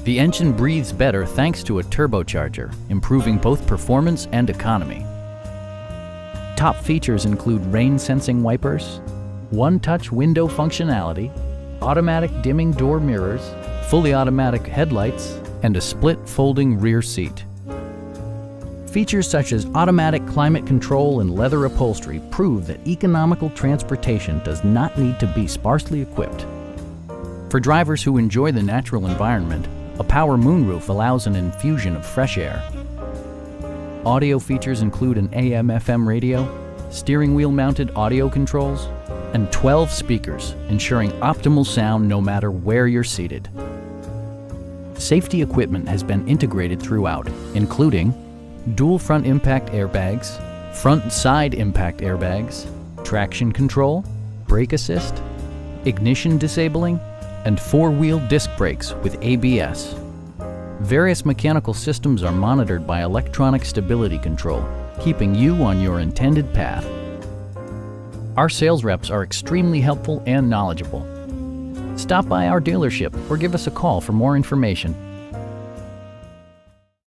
The engine breathes better thanks to a turbocharger, improving both performance and economy. Top features include rain-sensing wipers, one-touch window functionality, automatic dimming door mirrors, fully automatic headlights, and a split folding rear seat. Features such as automatic climate control and leather upholstery prove that economical transportation does not need to be sparsely equipped. For drivers who enjoy the natural environment, a power moonroof allows an infusion of fresh air. Audio features include an AM/FM radio, steering wheel mounted audio controls, and 12 speakers, ensuring optimal sound no matter where you're seated. Safety equipment has been integrated throughout, including dual front impact airbags, front and side impact airbags, traction control, brake assist, ignition disabling, and four-wheel disc brakes with ABS. Various mechanical systems are monitored by electronic stability control, keeping you on your intended path. Our sales reps are extremely helpful and knowledgeable. Stop by our dealership or give us a call for more information.